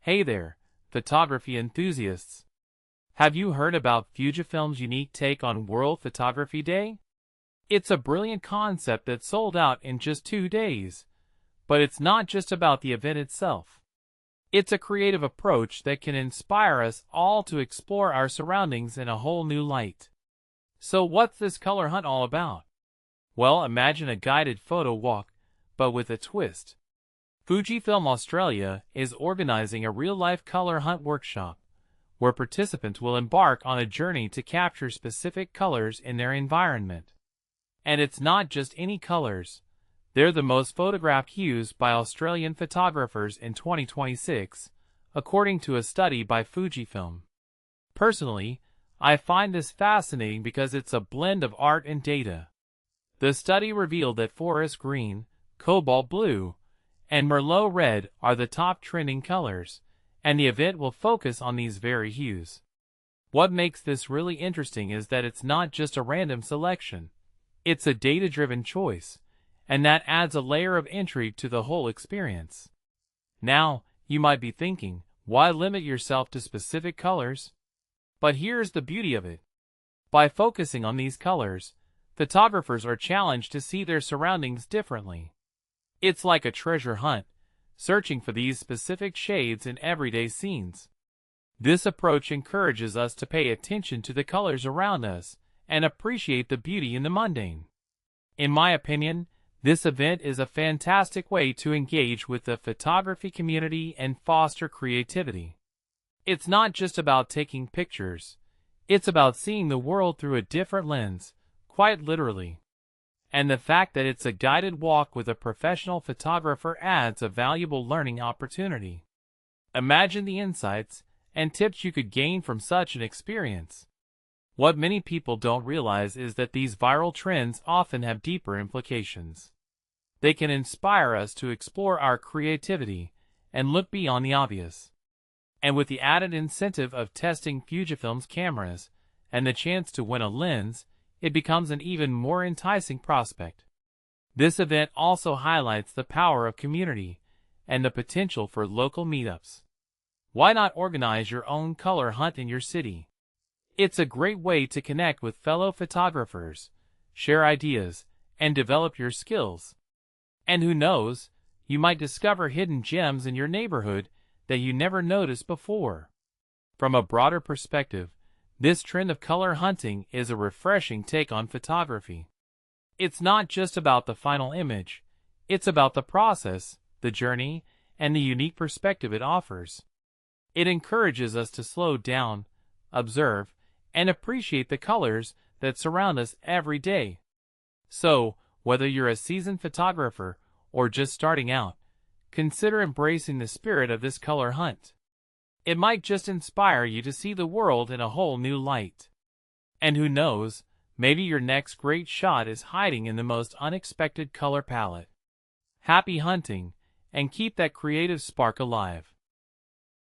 Hey there, photography enthusiasts. Have you heard about Fujifilm's unique take on World Photography Day? It's a brilliant concept that sold out in just 2 days. But it's not just about the event itself. It's a creative approach that can inspire us all to explore our surroundings in a whole new light. So what's this color hunt all about? Well, imagine a guided photo walk, but with a twist. Fujifilm Australia is organizing a real-life color hunt workshop, where participants will embark on a journey to capture specific colors in their environment. And it's not just any colors. They're the most photographed hues by Australian photographers in 2026, according to a study by Fujifilm. Personally, I find this fascinating because it's a blend of art and data. The study revealed that forest green, cobalt blue, and merlot red are the top trending colors, and the event will focus on these very hues. What makes this really interesting is that it's not just a random selection. It's a data-driven choice, and that adds a layer of intrigue to the whole experience. Now, you might be thinking, why limit yourself to specific colors? But here's the beauty of it. By focusing on these colors, photographers are challenged to see their surroundings differently. It's like a treasure hunt, searching for these specific shades in everyday scenes. This approach encourages us to pay attention to the colors around us and appreciate the beauty in the mundane. In my opinion, this event is a fantastic way to engage with the photography community and foster creativity. It's not just about taking pictures. It's about seeing the world through a different lens, quite literally. And the fact that it's a guided walk with a professional photographer adds a valuable learning opportunity. Imagine the insights and tips you could gain from such an experience. What many people don't realize is that these viral trends often have deeper implications. They can inspire us to explore our creativity and look beyond the obvious. And with the added incentive of testing Fujifilm's cameras and the chance to win a lens, it becomes an even more enticing prospect. This event also highlights the power of community and the potential for local meetups. Why not organize your own color hunt in your city? It's a great way to connect with fellow photographers, share ideas, and develop your skills. And who knows, you might discover hidden gems in your neighborhood that you never noticed before. From a broader perspective, this trend of color hunting is a refreshing take on photography. It's not just about the final image, it's about the process, the journey, and the unique perspective it offers. It encourages us to slow down, observe, and appreciate the colors that surround us every day. So, whether you're a seasoned photographer or just starting out, consider embracing the spirit of this color hunt. It might just inspire you to see the world in a whole new light. And who knows, maybe your next great shot is hiding in the most unexpected color palette. Happy hunting, and keep that creative spark alive.